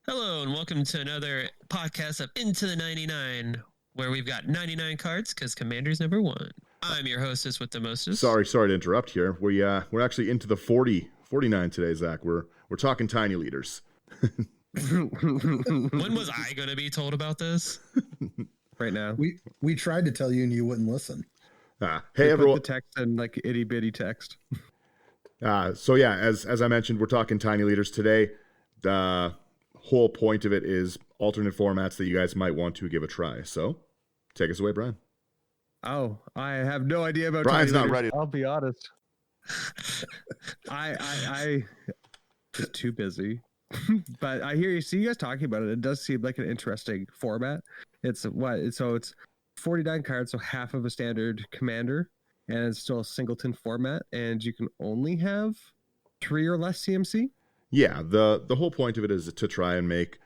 Hello, and welcome to another podcast of Into the 99, where we've got 99 cards because Commander's number one. I'm your hostess with the mostest. Sorry to interrupt here. We're actually into the 49 today, Zach. We're talking tiny leaders. When was I going to be told about this? Right now. We tried to tell you and you wouldn't listen. Hey everyone. Put the text in like itty bitty text. So yeah, as I mentioned, we're talking tiny leaders today. The whole point of it is alternate formats that you guys might want to give a try. So take us away, Brian. Oh, I have no idea about Brian's tiny not leaders. ready. I'll be honest. I just too busy. But I hear you. See you guys talking about it. It does seem like an interesting format. It's 49 cards, so half of a standard commander, and it's still a singleton format, and you can only have 3 or less CMC. Yeah, the whole point of it is to try and make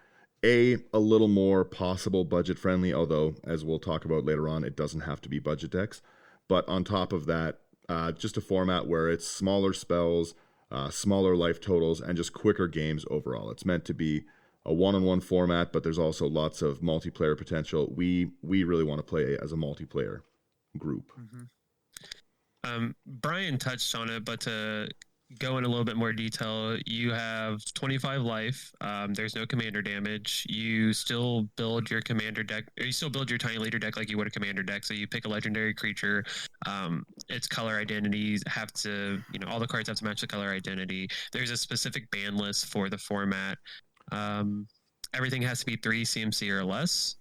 a little more possible budget friendly, although as we'll talk about later on, it doesn't have to be budget decks. But on top of that, just a format where it's smaller spells, smaller life totals, and just quicker games overall. It's meant to be a one-on-one format, but there's also lots of multiplayer potential. We really want to play as a multiplayer group. Mm-hmm. Brian touched on it, but to go in a little bit more detail, you have 25 life. There's no commander damage. You still build your commander deck, or you still build your tiny leader deck like you would a commander deck. So you pick a legendary creature. Its color identities have to, all the cards have to match the color identity. There's a specific ban list for the format. Everything has to be 3 CMC or less.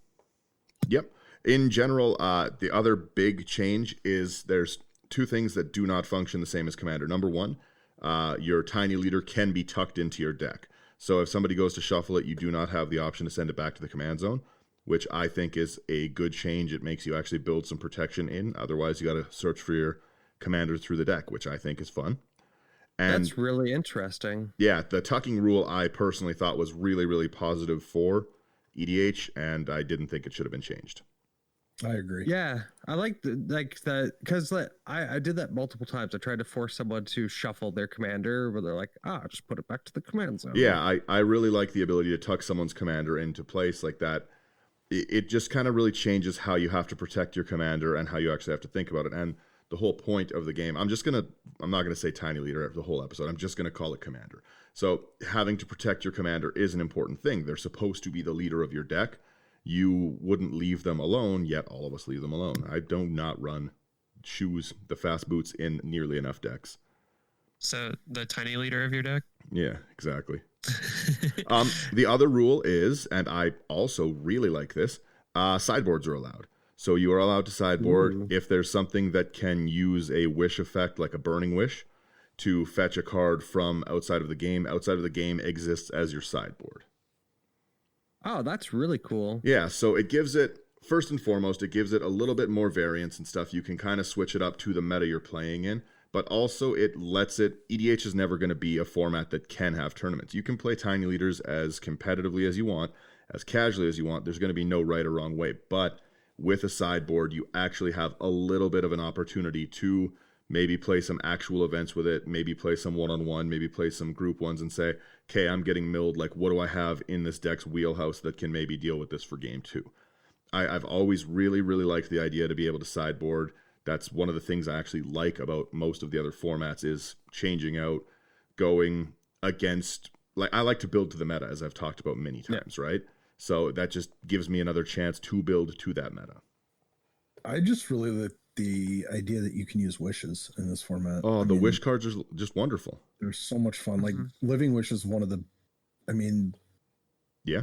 Yep. In general, the other big change is there's 2 things that do not function the same as commander. Number 1, your tiny leader can be tucked into your deck. So if somebody goes to shuffle it, you do not have the option to send it back to the command zone, which I think is a good change. It makes you actually build some protection in. Otherwise, you got to search for your commander through the deck, which I think is fun. And that's really interesting. Yeah, the tucking rule I personally thought was really, really positive for EDH, and I didn't think it should have been changed. I agree. Yeah, I like that because I did that multiple times. I tried to force someone to shuffle their commander, where they're like, just put it back to the command zone. Yeah, I really like the ability to tuck someone's commander into place like that. It just kind of really changes how you have to protect your commander and how you actually have to think about it. And the whole point of the game, I'm not gonna say tiny leader the whole episode. I'm just gonna call it commander. So having to protect your commander is an important thing. They're supposed to be the leader of your deck. You wouldn't leave them alone, yet all of us leave them alone. I do not run shoes, the fast boots in nearly enough decks. So the tiny leader of your deck? Yeah, exactly. The other rule is, and I also really like this, sideboards are allowed. So you are allowed to sideboard if there's something that can use a wish effect, like a burning wish, to fetch a card from outside of the game. Outside of the game exists as your sideboard. Oh, that's really cool. Yeah, so it gives it, first and foremost, it gives it a little bit more variance and stuff. You can kind of switch it up to the meta you're playing in, but also it lets it, EDH is never going to be a format that can have tournaments. You can play tiny leaders as competitively as you want, as casually as you want. There's going to be no right or wrong way, but with a sideboard, you actually have a little bit of an opportunity to maybe play some actual events with it, maybe play some one-on-one, maybe play some group ones and say, okay, I'm getting milled. Like, what do I have in this deck's wheelhouse that can maybe deal with this for game 2? I've always really, really liked the idea to be able to sideboard. That's one of the things I actually like about most of the other formats is changing out, going against, like, I like to build to the meta, as I've talked about many times, right? So that just gives me another chance to build to that meta. I just really like the idea that you can use wishes in this format. Oh, the wish cards are just wonderful. They're so much fun. Like Living Wish is one of the, yeah.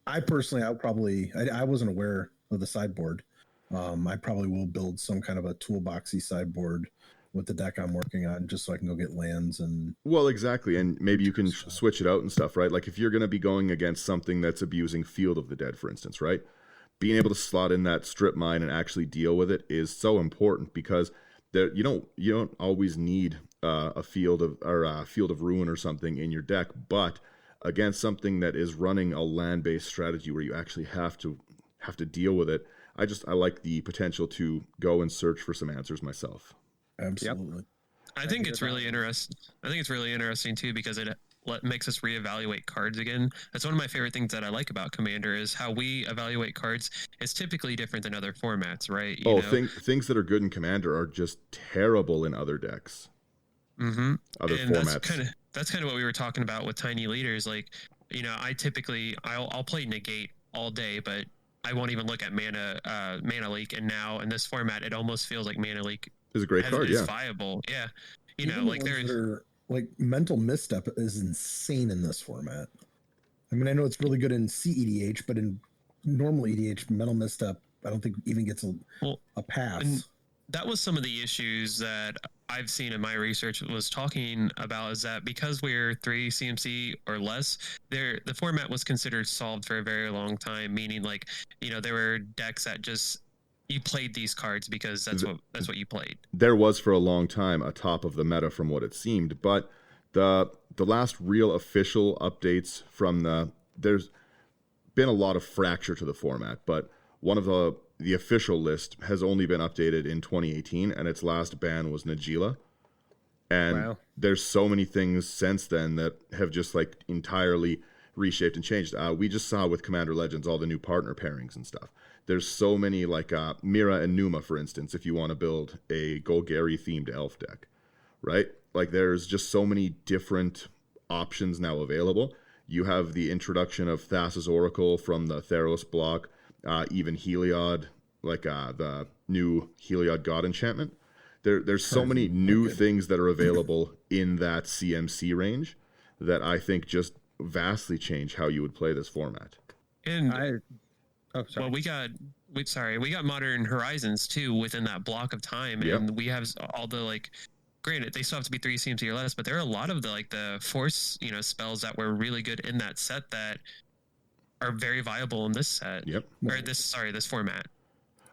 I personally, I wasn't aware of the sideboard. I probably will build some kind of a toolboxy sideboard with the deck I'm working on, just so I can go get lands and. Well, exactly, and maybe you can switch it out and stuff, right? Like if you're going to be going against something that's abusing Field of the Dead, for instance, right? Being able to slot in that strip mine and actually deal with it is so important because you don't always need a Field of Ruin or something in your deck, but against something that is running a land-based strategy where you actually have to deal with it, I like the potential to go and search for some answers myself. Absolutely. I think it's really interesting. I think it's really interesting too because makes us reevaluate cards again. That's one of my favorite things that I like about Commander is how we evaluate cards is typically different than other formats, right? You know? Things that are good in Commander are just terrible in other decks, other And formats. that's kind of what we were talking about with tiny leaders. Like, you know, I'll play negate all day, but I won't even look at mana leak. And now in this format, it almost feels like mana leak Is a great card, is yeah. viable. Yeah, you Even know, the like ones there's that are, like mental misstep is insane in this format. I mean, I know it's really good in CEDH, but in normal EDH, mental misstep, I don't think even gets a pass. And that was some of the issues that I've seen in my research was talking about is that because we're 3 CMC or less, the format was considered solved for a very long time, meaning like, you know, there were decks that just you played these cards because that's what you played. There was for a long time a top of the meta from what it seemed, but the last real official updates from there's been a lot of fracture to the format, but one of the official list has only been updated in 2018, and its last ban was Najila. And there's so many things since then that have just like entirely reshaped and changed. We just saw with Commander Legends all the new partner pairings and stuff. There's so many, like Mira and Numa, for instance, if you want to build a Golgari themed elf deck, right? Like there's just so many different options now available. You have the introduction of Thassa's Oracle from the Theros block, even Heliod, like the new Heliod God enchantment. There's so many new things that are available in that CMC range that I think just vastly change how you would play this format. And well, we got Modern Horizons too within that block of time, and we have all the like. Granted, they still have to be 3 CMC or less, but there are a lot of the force spells that were really good in that set that are very viable in this set. Yep. Or this format.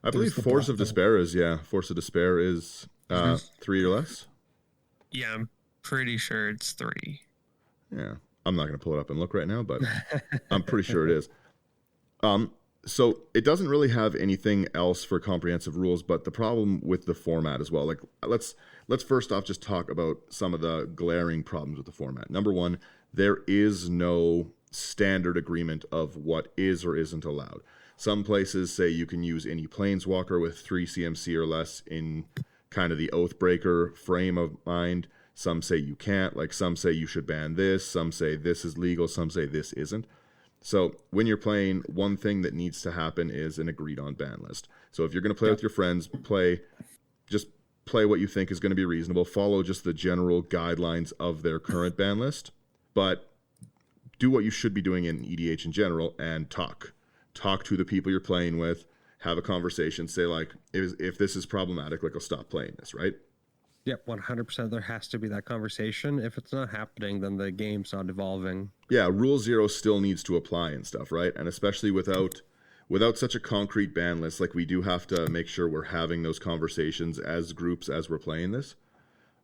I believe Force of Despair is 3 or less. Yeah, I'm pretty sure it's 3. Yeah, I'm not going to pull it up and look right now, but I'm pretty sure it is. So it doesn't really have anything else for comprehensive rules, but the problem with the format as well, like let's first off just talk about some of the glaring problems with the format. Number one, there is no standard agreement of what is or isn't allowed. Some places say you can use any planeswalker with 3 CMC or less in kind of the Oathbreaker frame of mind. Some say you can't, like some say you should ban this, some say this is legal, some say this isn't. So when you're playing, one thing that needs to happen is an agreed on ban list. So if you're going to play with your friends, just play what you think is going to be reasonable. Follow just the general guidelines of their current ban list, but do what you should be doing in EDH in general and talk to the people you're playing with, have a conversation, say like, if this is problematic, like I'll stop playing this, right? Yep, 100%. There has to be that conversation. If it's not happening, then the game's not evolving. Yeah, Rule 0 still needs to apply and stuff, right? And especially without such a concrete ban list, like we do have to make sure we're having those conversations as groups as we're playing this.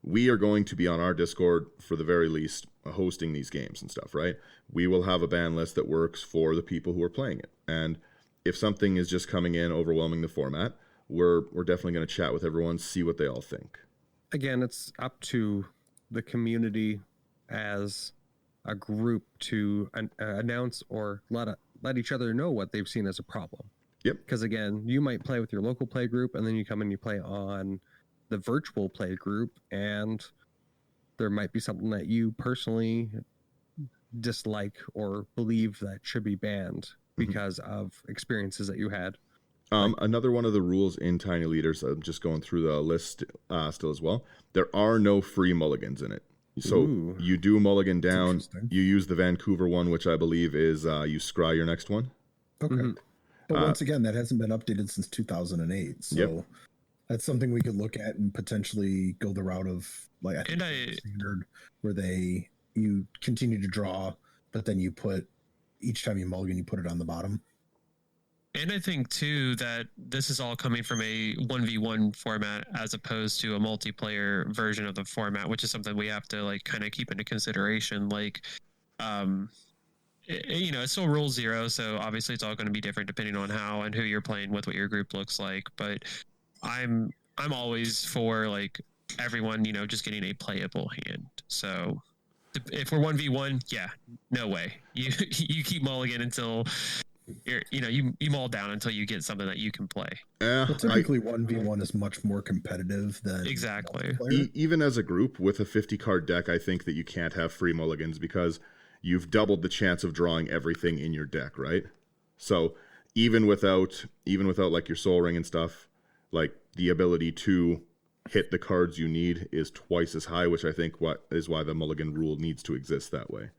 We are going to be on our Discord, for the very least, hosting these games and stuff, right? We will have a ban list that works for the people who are playing it. And if something is just coming in, overwhelming the format, we're definitely going to chat with everyone, see what they all think. Again, it's up to the community as a group to announce or let each other know what they've seen as a problem. Yep. Because again, you might play with your local play group, and then you come and you play on the virtual play group, and there might be something that you personally dislike or believe that should be banned because of experiences that you had. Another one of the rules in Tiny Leaders, I'm just going through the list still as well, there are no free mulligans in it. So you do mulligan down, you use the Vancouver one, which I believe is you scry your next one. Okay. But once again, that hasn't been updated since 2008. So that's something we could look at and potentially go the route of, like, I think standard, where you continue to draw, but then you put, each time you mulligan, you put it on the bottom. And I think too that this is all coming from a 1v1 format as opposed to a multiplayer version of the format, which is something we have to like kind of keep into consideration. Like, it's still Rule 0, so obviously it's all going to be different depending on how and who you're playing with, what your group looks like. But I'm always for like everyone, just getting a playable hand. So If we're 1v1, yeah, no way. You you keep mulligan until you mull down until you get something that you can play. Well, typically 1v1 is much more competitive than Exactly. Even as a group with a 50 card deck, I think that you can't have free mulligans because you've doubled the chance of drawing everything in your deck, right? So even without like your Soul Ring and stuff, like the ability to hit the cards you need is twice as high, which I think is why the mulligan rule needs to exist that way.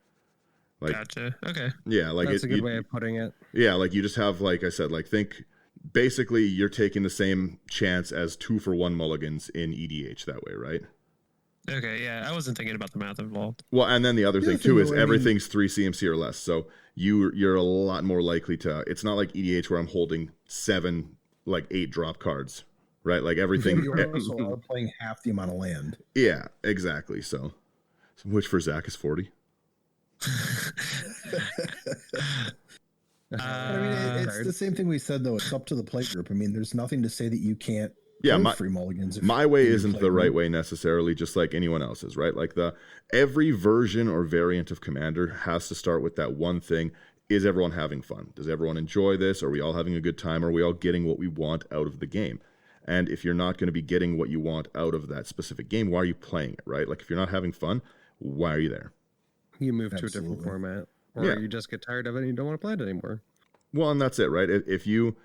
Like, gotcha. Okay. Yeah, like that's a good way of putting it. Yeah, like you just have, like I said, like think basically you're taking the same chance as 2-for-1 mulligans in EDH that way, right? Okay, yeah, I wasn't thinking about the math involved. Well, and then the other thing too is everything's 3 CMC or less, so you're a lot more likely to. It's not like EDH where I'm holding 7, like 8 drop cards, right? Like everything. You also are playing half the amount of land. Yeah, exactly. So which for Zach is 40. I mean, it's the same thing we said though. It's up to the play group. I mean, there's nothing to say that you can't. Free mulligans. My way isn't the right way necessarily, just like anyone else's, right? Like every version or variant of Commander has to start with that one thing: is everyone having fun? Does everyone enjoy this? Are we all having a good time? Are we all getting what we want out of the game? And if you're not going to be getting what you want out of that specific game, why are you playing it, right? Like if you're not having fun, why are you there? You move to a different format, or you just get tired of it and you don't want to play it anymore. Well, and that's it, right? If you,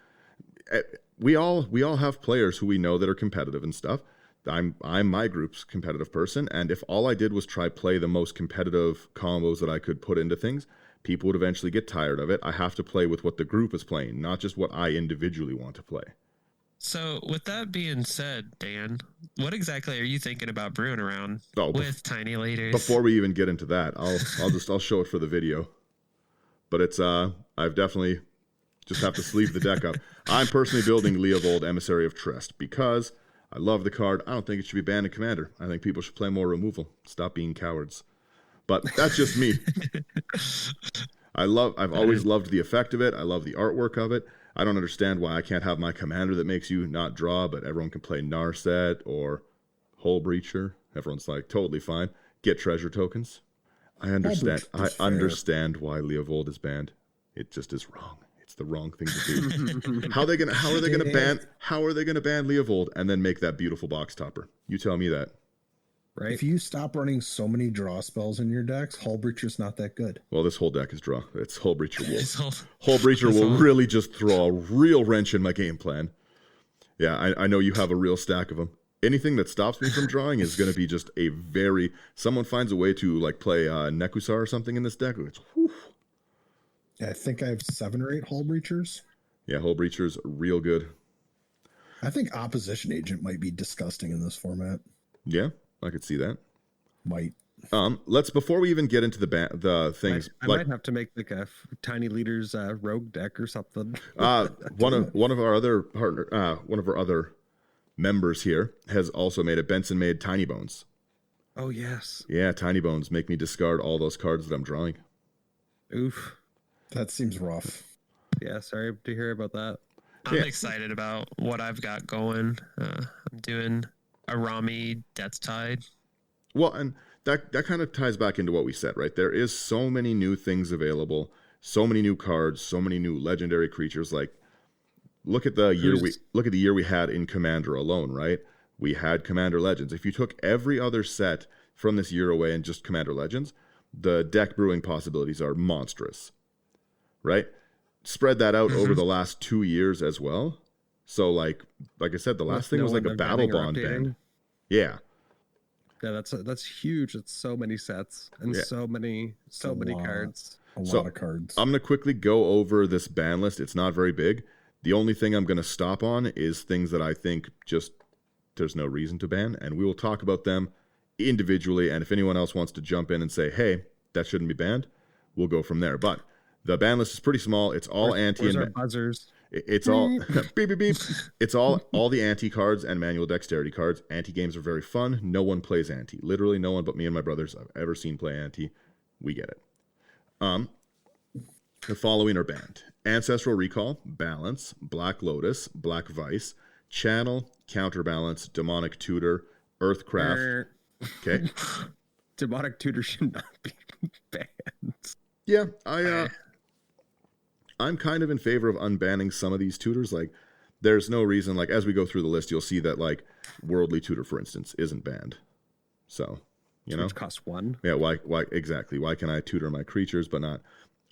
we all have players who we know that are competitive and stuff. I'm my group's competitive person, and if all I did was try play the most competitive combos that I could put into things, people would eventually get tired of it. I have to play with what the group is playing, not just what I individually want to play. So, with that being said, Dan, what exactly are you thinking about brewing around with tiny leaders? Before we even get into that, I'll show it for the video. But it's I've definitely just have to sleeve the deck up. I'm personally building Leovold, Emissary of Trest, because I love the card. I don't think it should be banned in Commander. I think people should play more removal. Stop being cowards. But that's just me. I've always loved the effect of it. I love the artwork of it. I don't understand why I can't have my commander that makes you not draw, but everyone can play Narset or Hull Breacher. Everyone's like, totally fine. Get treasure tokens. I understand. I understand why Leovold is banned. It just is wrong. It's the wrong thing to do. How are they gonna ban Leovold and then make that beautiful box topper? You tell me that. Right. If you stop running so many draw spells in your decks, Hull Breacher's not that good. Well, this whole deck is draw. It's Hull Breacher will. Hull Breacher will really just throw a real wrench in my game plan. Yeah, I know you have a real stack of them. Anything that stops me from drawing is going to be just a very... Someone finds a way to like play Nekusar or something in this deck. It's, yeah, I think I have 7 or 8 Hull Breachers. Yeah, Hull Breacher's real good. I think Opposition Agent might be disgusting in this format. Yeah. I could see that. Might. Let's before we even get into the things. I might have to make like a tiny leaders rogue deck or something. One of our other members here has also made it. Benson made Tiny Bones. Oh yes. Yeah, Tiny Bones make me discard all those cards that I'm drawing. Oof. That seems rough. Yeah, sorry to hear about that. I'm excited about what I've got going. I'm doing a Rami Death Tide. Well, and that kind of ties back into what we said, right? There is so many new things available, so many new cards, so many new legendary creatures. Like, look at the year we had in Commander alone, right? We had Commander Legends. If you took every other set from this year away and just Commander Legends, the deck brewing possibilities are monstrous, right? Spread that out over the last 2 years as well. So like I said, the last thing was like a battle bond band. Yeah. Yeah, that's huge. It's so many sets and so many cards. A lot of cards. I'm gonna quickly go over this ban list. It's not very big. The only thing I'm gonna stop on is things that I think just there's no reason to ban, and we will talk about them individually. And if anyone else wants to jump in and say, hey, that shouldn't be banned, we'll go from there. But the ban list is pretty small. It's all anti and buzzers. It's all beep beep beep. It's all the anti cards and manual dexterity cards. Anti games are very fun. No one plays anti. Literally no one but me and my brothers I've ever seen play anti. We get it. The following are banned: Ancestral Recall, Balance, Black Lotus, Black Vice, Channel, Counterbalance, Demonic Tutor, Earthcraft. Okay. demonic tutor should not be banned. Yeah, I'm kind of in favor of unbanning some of these tutors. Like, there's no reason, like, as we go through the list, you'll see that, like, Worldly Tutor, for instance, isn't banned. So, you know? Which costs 1. Yeah, why, exactly. Why can I tutor my creatures, but not,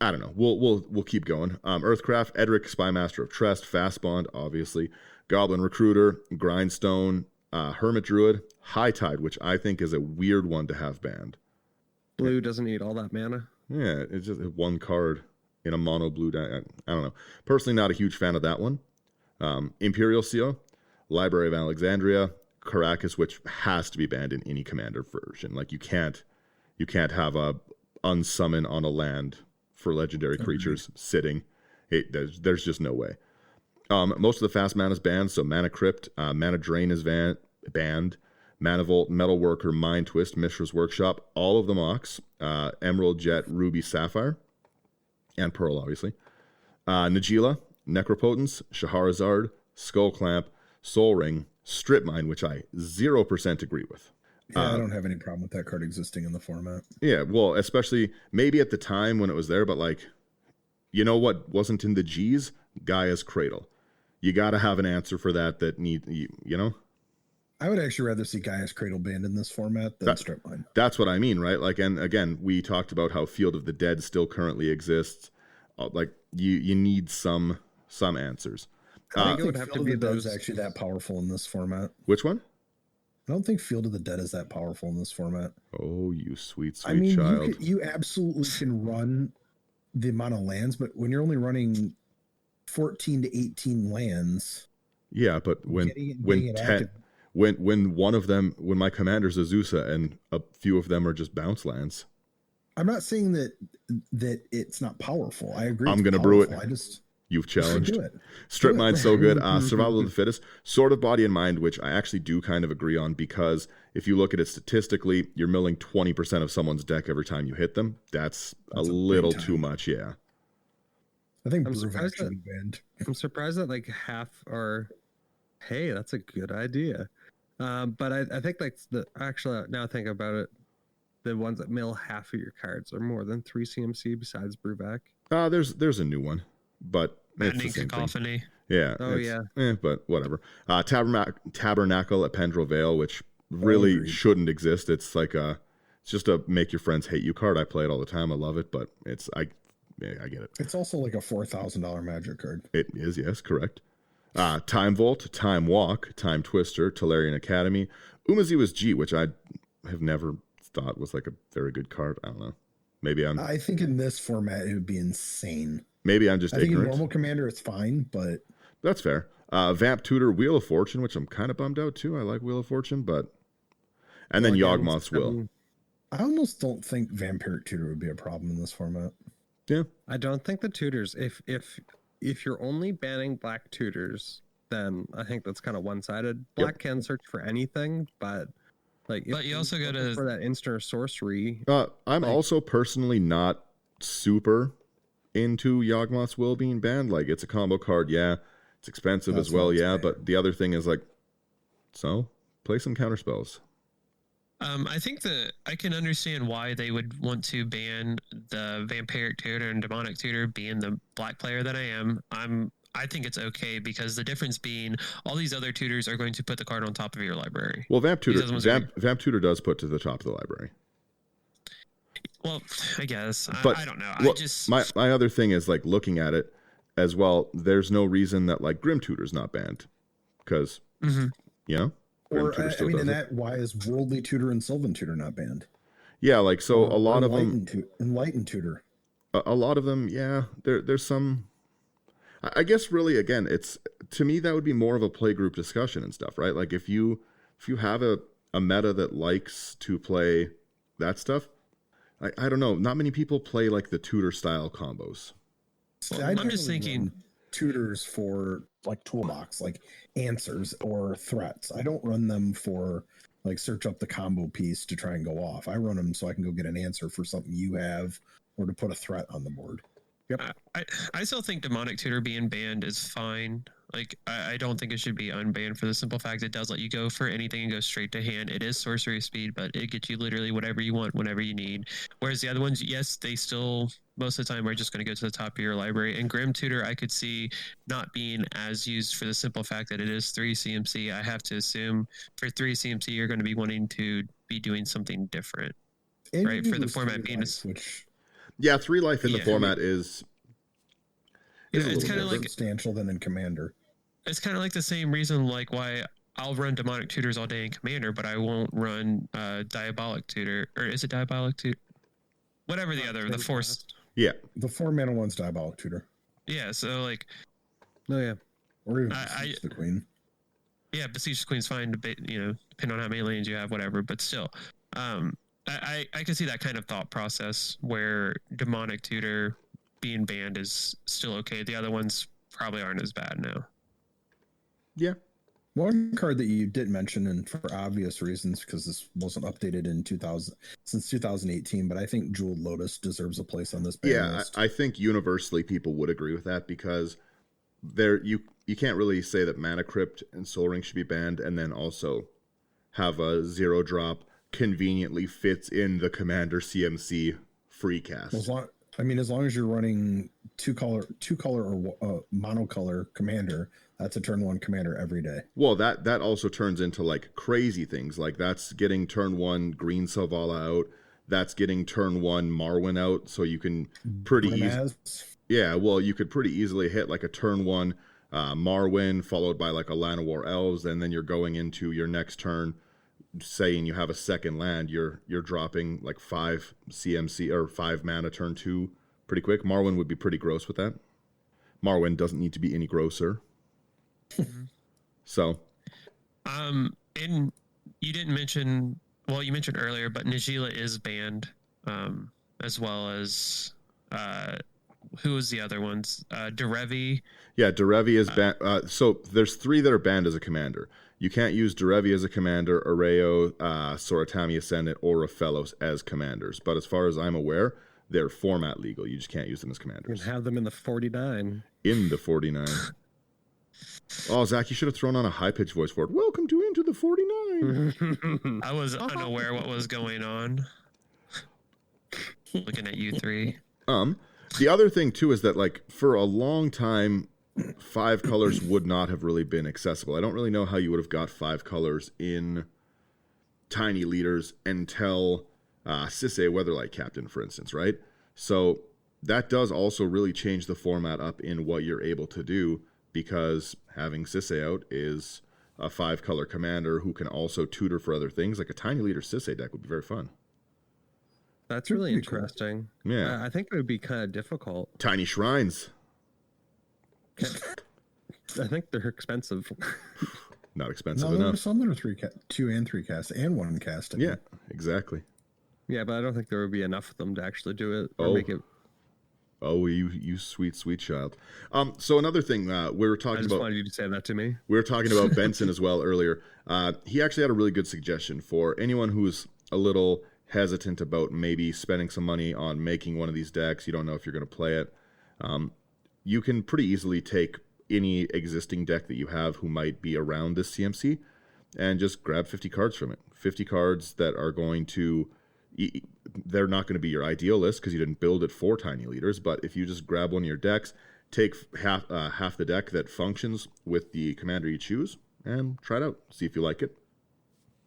I don't know. We'll keep going. Earthcraft, Edric, Spymaster of Trest, Fastbond, obviously, Goblin Recruiter, Grindstone, Hermit Druid, High Tide, which I think is a weird one to have banned. Blue doesn't need all that mana. Yeah, it's just one card in a mono blue deck. I don't know. Personally, not a huge fan of that one. Imperial Seal, Library of Alexandria, Caracas, which has to be banned in any commander version. Like, you can't have a unsummon on a land for legendary creatures sitting. There's just no way. Most of the fast mana is banned, so Mana Crypt, Mana Drain is banned. Mana Volt, Metal Worker, Mind Twist, Mishra's Workshop, all of the mocks, Emerald, Jet, Ruby, Sapphire, and Pearl, obviously. Najeela, Necropotence, Shahrazad, Skull Clamp, Soul Ring, Strip Mine, which I 0% agree with. Yeah, I don't have any problem with that card existing in the format. Yeah, well, especially maybe at the time when it was there, but like, you know what wasn't in the G's? Gaia's Cradle. You got to have an answer for that you know? I would actually rather see Gaia's Cradle banned in this format than Strip Mine. That's what I mean, right? Like, and again, we talked about how Field of the Dead still currently exists. Like, you need some answers. I think it would have to be those actually that powerful in this format. Which one? I don't think Field of the Dead is that powerful in this format. Oh, you sweet child. child. You absolutely can run the amount of lands, but when you're only running 14 to 18 lands. Yeah, but when one of them, when my commander's Azusa and a few of them are just bounce lands. I'm not saying that it's not powerful. I agree. I'm going to brew it. You've do challenged. it. Strip Mine's so good. Survival of the Fittest, Sword of Body and Mind, which I actually do kind of agree on, because if you look at it statistically, you're milling 20% of someone's deck every time you hit them. That's a little too much, yeah. I think Brewvac should be banned. I'm surprised that like half are, hey, that's a good idea. But I think like actually now think about it, the ones that mill half of your cards are more than 3 CMC besides Brewvac. There's a new one, but it's the same Cacophony. Thing. Yeah. Oh yeah. But whatever. Tabernacle at Pendrell Vale, which really shouldn't exist. It's like it's just a make your friends hate you card. I play it all the time. I love it, but I get it. It's also like a $4,000 Magic card. It is, yes, correct. Time Volt, Time Walk, Time Twister, Tolarian Academy, Umaziwa's G, which I have never thought was like a very good card. I don't know. I think in this format it would be insane. Maybe I'm just ignorant. I think in normal commander it's fine, but that's fair. Vamp Tutor, Wheel of Fortune, which I'm kind of bummed out too. I like Wheel of Fortune, and then Yawgmoth's Will. I almost don't think Vampiric Tutor would be a problem in this format. Yeah. I don't think the tutors, if you're only banning black tutors, then I think that's kind of one-sided. Black can search for anything, but like, but you also got to for that instant or sorcery. I'm also personally not super into Yawgmoth's Will being banned. Like, it's a combo card, yeah. It's expensive as well, yeah. But the other thing is like, so play some counter spells. I think that I can understand why they would want to ban the Vampiric Tutor and Demonic Tutor, being the black player that I am. I think it's okay, because the difference being all these other tutors are going to put the card on top of your library. Well, Vamp Tutor does put to the top of the library. Well, I guess. But, I don't know. Well, my other thing is, like, looking at it as well, there's no reason that, like, Grim Tutor's not banned. Because, you know? Or, why is Worldly Tutor and Sylvan Tutor not banned? Yeah, like, so a lot of them... Enlightened Tutor. A lot of them, yeah. There's some... I guess, really, again, it's... To me, that would be more of a playgroup discussion and stuff, right? Like, if you have a meta that likes to play that stuff... I don't know. Not many people play like the tutor style combos. Well, I'm just thinking tutors for like toolbox, like answers or threats. I don't run them for like search up the combo piece to try and go off. I run them so I can go get an answer for something you have or to put a threat on the board. Yep. I still think Demonic Tutor being banned is fine. Like, I don't think it should be unbanned for the simple fact it does let you go for anything and go straight to hand. It is sorcery speed, but it gets you literally whatever you want whenever you need. Whereas the other ones, yes, they still most of the time are just going to go to the top of your library. And Grim Tutor, I could see not being as used for the simple fact that it is 3 CMC. I have to assume for 3 CMC, you're going to be wanting to be doing something different, And right? you For the lose format 3 being life, which Yeah, 3 life in the Yeah. format is Yeah, a it's little kind of different. like substantial than in Commander. it's kind of like the same reason like why I'll run demonic tutors all day in Commander, but I won't run diabolic tutor, or is it diabolic tutor? Whatever the other, the force. Yeah. The 4-mana one's Diabolic Tutor, Yeah, so like, Oh yeah. or even I- Beseech the Queen. yeah, Besiege Queen's fine, depending on how many lanes you have, whatever. But still, I can see that kind of thought process where demonic tutor being banned is still okay. The other ones probably aren't as bad now. Yeah. One card that you did mention, and for obvious reasons, because this wasn't updated in 2018, but I think Jeweled Lotus deserves a place on this ban Yeah, list. I think universally people would agree with that because you can't really say that Mana Crypt and Soul Ring should be banned and then also have a 0 drop conveniently fits in the Commander CMC free cast. As long as you're running two color or monocolor Commander, that's a turn 1 Commander every day. Well, that also turns into like crazy things. Like that's getting turn 1 Green Selvala out. That's getting turn 1 Marwyn out, so you can pretty easily. Yeah, well, you could pretty easily hit like a turn 1 Marwyn followed by like a Llanowar Elves, and then you're going into your next turn, saying you have a second land. You're dropping like 5 CMC or 5 mana turn 2 pretty quick. Marwyn would be pretty gross with that. Marwyn doesn't need to be any grosser. So, And you didn't mention, well, you mentioned earlier, but Najila is banned, as well as who was the other ones? Derevi. yeah, Derevi is banned. So there's 3 that are banned as a commander. You can't use Derevi as a commander, Areo, Soratami Ascendant, or Raphelos as commanders. But as far as I'm aware, they're format legal. You just can't use them as You commanders. can have them in the 49. In the 49. Oh, Zach, you should have thrown on a high-pitched voice for it. Welcome to Into the 49. I was unaware what was going on. Looking at you 3. The other thing, too, is that, like, for a long time, 5 colors would not have really been accessible. I don't really know how you would have got 5 colors in Tiny Leaders until Sisay Weatherlight Captain, for instance, right? So that does also really change the format up in what you're able to do, because having Sisay out is a 5-color commander who can also tutor for other things. Like a Tiny Leader Sisay deck would be very fun. That's really Pretty cool. interesting. Yeah. I think it would be kind of difficult. Tiny Shrines. I think they're expensive. Not expensive No, there enough. were some that are 2 and 3 casts and 1 cast. I Yeah, think. exactly. Yeah, but I don't think there would be enough of them to actually do it or Oh. make it. Oh, you sweet, sweet child. So another thing we were I talking just about. wanted you to say that to me. We were talking about Benson as well earlier. He actually had a really good suggestion for anyone who's a little hesitant about maybe spending some money on making one of these decks. You don't know if you're going to play it. You can pretty easily take any existing deck that you have who might be around this CMC and just grab 50 cards from it. 50 cards that are going to... They're not going to be your ideal list because you didn't build it for Tiny Leaders, but if you just grab one of your decks, take half the deck that functions with the commander you choose, and try it out. See if you like it.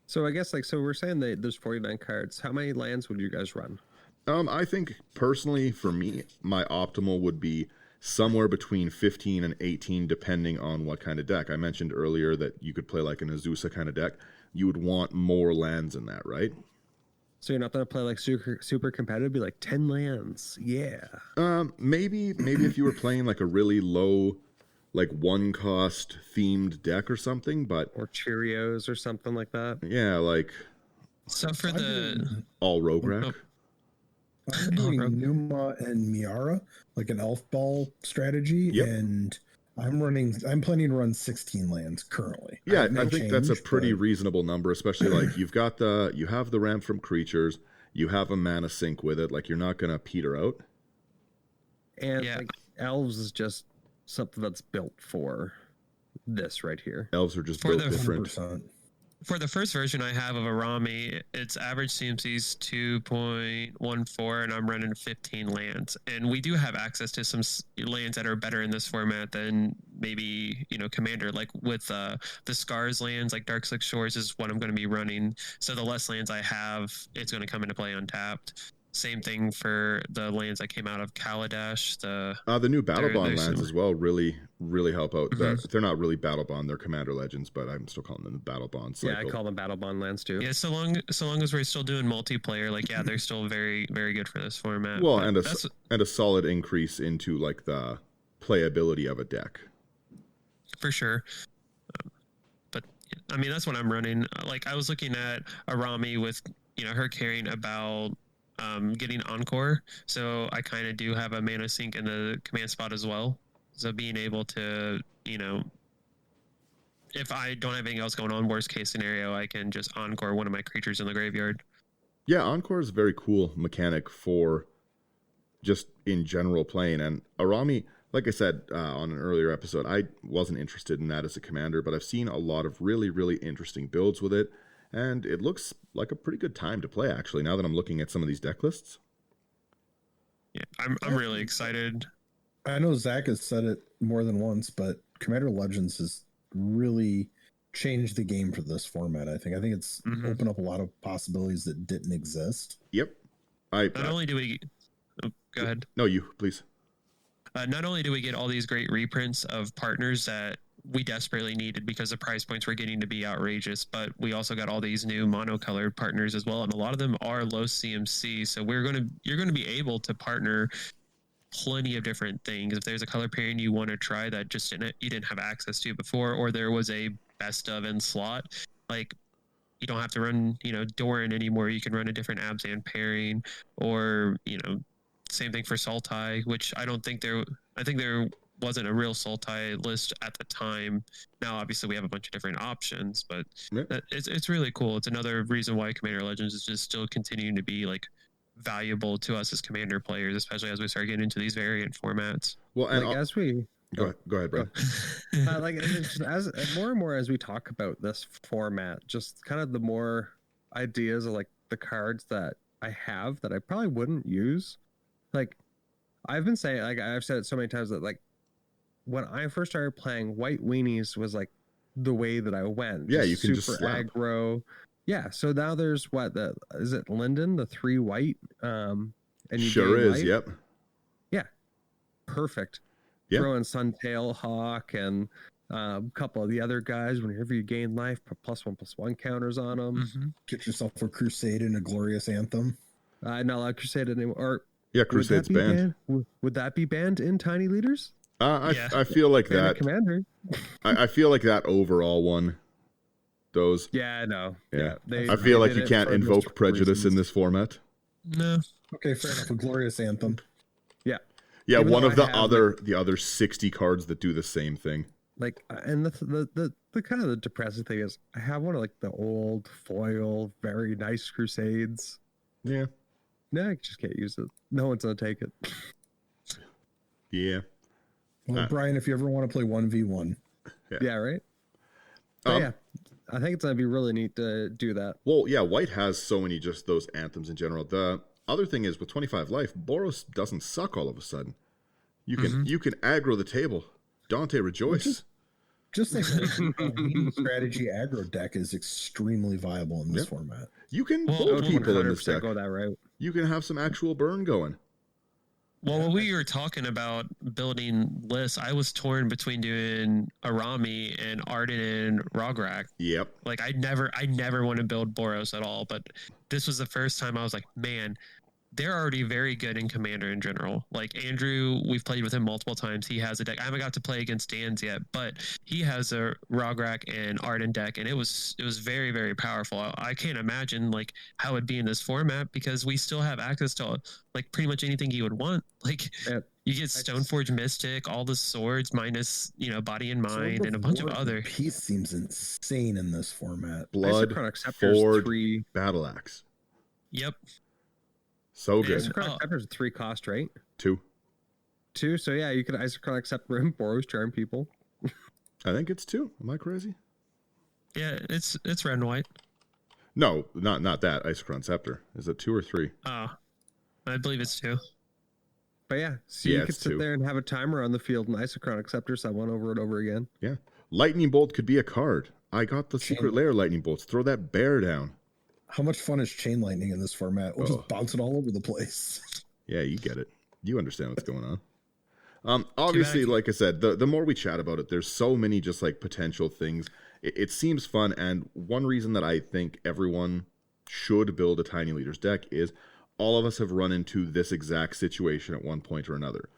So I guess so we're saying that there's 49 cards. How many lands would you guys run? I think personally, for me, my optimal would be somewhere between 15 and 18, depending on what kind of deck. I mentioned earlier that you could play like an Azusa kind of deck. You would want more lands in that, right? So you're not going to play like super competitive, be like 10 lands. Yeah. Maybe if you were playing like a really low, like 1-cost themed deck or something, but Or Cheerios or something like that. yeah, like So for the all rogue rack. I'm doing bro. Numa and Miara, like an elf ball strategy, Yep. and I'm planning to run 16 lands currently. Yeah, It may I think that's a change, pretty but reasonable number, especially like you have the ramp from creatures, you have a mana sink with it, like you're not gonna peter out. And Yeah. like elves is just something that's built for this right here. Elves are just For built the- different. 100%. For the first version I have of Arami, its average CMC is 2.14, and I'm running 15 lands. And we do have access to some lands that are better in this format than maybe, Commander. Like with the Scars lands, like Darkslick Shores is what I'm going to be running. So the less lands I have, it's going to come into play untapped. Same thing for the lands that came out of Kaladesh. The new Battle Bond they're lands similar. as well really help out. Mhm. They're not really Battle Bond, they're Commander Legends, but I'm still calling them the Battle Bond cycle. Yeah, I call them Battle Bond lands too. Yeah, so long as we're still doing multiplayer, like they're still very, very good for this format. Well, But and a solid increase into like the playability of a deck. for sure. But I mean, that's what I'm running. Like I was looking at Arami with her caring about getting Encore, so I kind of do have a mana sink in the command spot as well. So being able to, if I don't have anything else going on, worst case scenario, I can just Encore one of my creatures in the graveyard. Yeah, Encore is a very cool mechanic for just in general playing. And Arami, like I said on an earlier episode, I wasn't interested in that as a commander, but I've seen a lot of really, really interesting builds with it. And it looks like a pretty good time to play, actually, now that I'm looking at some of these deck lists. Yeah, I'm really excited. I know Zach has said it more than once, but Commander Legends has really changed the game for this format. I think it's Mhm. opened up a lot of possibilities that didn't exist. Yep. Not only do we, go ahead. No, you, please. Not only do we get all these great reprints of partners that we desperately needed because the price points were getting to be outrageous, but we also got all these new monocolored partners as well, and a lot of them are low CMC. So you're going to be able to partner plenty of different things. If there's a color pairing you want to try that you didn't have access to before, or there was a best of in slot, like you don't have to run Doran anymore. You can run a different Abzan pairing, or same thing for Sultai, which I think there wasn't a real Sultai list at the time. Now, obviously, we have a bunch of different options, but it's really cool. It's another reason why Commander Legends is just still continuing to be like valuable to us as Commander players, especially as we start getting into these variant formats. Well, and Like as we go ahead, Brad. like it's just as more and more as we talk about this format, just kind of the more ideas of like the cards that I have that I probably wouldn't use. Like I've been saying, like I've said it so many times that like when I first started playing, White Weenies was like the way that I went. Yeah, you can just super slap. aggro. Yeah, so now there's is it Linden, the 3 white? And you Sure gain is, life? yep. Yeah, perfect. Yeah. Throw in Suntail Hawk and a couple of the other guys. Whenever you gain life, put +1/+1 counters on them. Mm-hmm. Get yourself a Crusade and a Glorious Anthem. Not allowed Crusade anymore. Or Yeah, would that Crusade's be banned. Would that be banned in Tiny Leaders? Yeah. I feel like Ban a that. Commander. I feel like that overall one. Those. Yeah, I know. Yeah. They, I feel they like did you it can't for invoke different prejudice in reasons. this format. No. Okay, fair enough. A Glorious Anthem. Yeah. Yeah, Even one though of the I have, other 60 cards that do the same thing. Like, and the kind of the depressing thing is, I have one of like the old foil, very nice Crusades. Yeah. No, I just can't use it. No one's gonna take it. Yeah. Well, Brian, if you ever want to play 1v1, Yeah, right. But yeah, I think it's gonna be really neat to do that. Well, yeah, White has so many just those anthems in general. The other thing is with 25 life, Boros doesn't suck all of a sudden. You can aggro the table. Dante rejoice. just like a leading strategy aggro deck is extremely viable in this format. You can Well, bolt well, people in this 100% deck. go that route. You can have some actual burn going. Well, when we were talking about building lists, I was torn between doing Arami and Arden and Rograk. Yep. Like I never want to build Boros at all, but this was the first time I was like, man, they're already very good in Commander in general. Like Andrew, we've played with him multiple times. He has a deck. I haven't got to play against Dan's yet, but he has a Rograk and Arden deck, and it was very, very powerful. I can't imagine like how it'd be in this format because we still have access to like pretty much anything you would want. Like you get Stoneforge Mystic, all the swords minus Body and Mind, and a bunch of other. Piece seems insane in this format. Blood, Isochron Acceptor's Ford, 3. Battle Axe. Yep. So Yeah, good. Isochron Acceptor's 3 cost, right? 2. 2. So yeah, you could Isochron Acceptor and Boros charm people. I think it's 2. Am I crazy? Yeah, it's red and white. No, not that Isochron Scepter. Is it 2 or 3? Oh, I believe it's 2. But yeah, so Yeah, you could it's sit 2. there and have a timer on the field and Isochronic Scepter someone over and over again. Yeah. Lightning Bolt could be a card. I got the Secret Lair Lightning Bolts. Throw that bear down. How much fun is Chain Lightning in this format? We'll Oh. just bounce it all over the place. Yeah, you get it. You understand what's going on. Obviously, like I said, the more we chat about it, there's so many just like potential things. It seems fun, and one reason that I think everyone should build a Tiny Leaders deck is all of us have run into this exact situation at one point or another.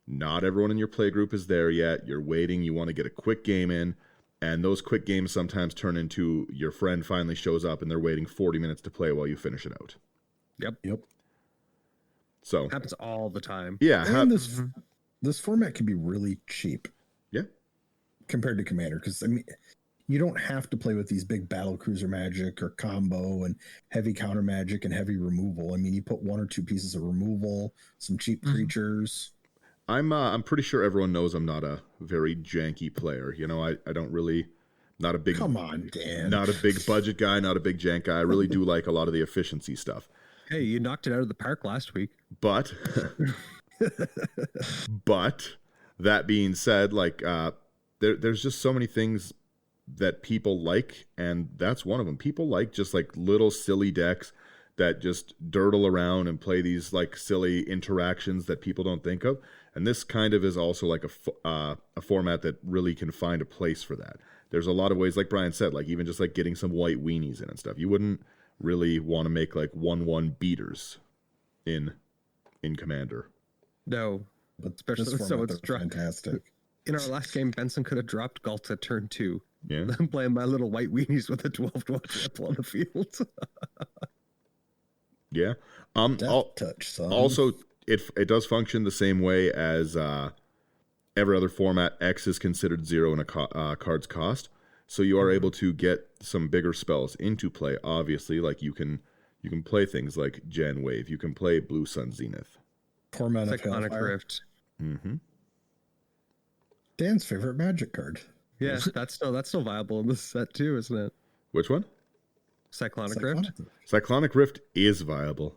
Not everyone in your play group is there yet. You're waiting. You want to get a quick game in, and those quick games sometimes turn into your friend finally shows up and they're waiting 40 minutes to play while you finish it out. Yep. So Happens all the time. yeah, And this format can be really cheap. Yeah. Compared to Commander, because I mean, you don't have to play with these big battle cruiser magic or combo and heavy counter magic and heavy removal. I mean, you put 1 or 2 pieces of removal, some cheap creatures. I'm pretty sure everyone knows I'm not a very janky player. You know, I don't really, not a big, Come on, Dan. not a big budget guy, not a big jank guy. I really do like a lot of the efficiency stuff. Hey, you knocked it out of the park last week. But, but that being said, like, there's just so many things that people like, and that's one of them. People like just like little silly decks that just dirtle around and play these like silly interactions that people don't think of. And this kind of is also like a format that really can find a place for that. There's a lot of ways, like Brian said, like even just like getting some white weenies in and stuff. You wouldn't really want to make like 1/1 beaters in Commander. No, But especially this with format, someone's they're drop. fantastic. In our last game, Benson could have dropped Galt at turn 2. Yeah. I'm playing my little white weenies with a 12/12 ripple on the field. Yeah. Death touch, son. Also, it does function the same way as every other format. X is considered 0 in a card's cost, so you are able to get some bigger spells into play. Obviously, like you can play things like Gen Wave. You can play Blue Sun Zenith. Torment of Cyclonic Hellfire. Rift. Mm-hmm. Dan's favorite magic card. Yeah, that's still viable in this set too, isn't it? Which one? Cyclonic Rift. Cyclonic Rift is viable,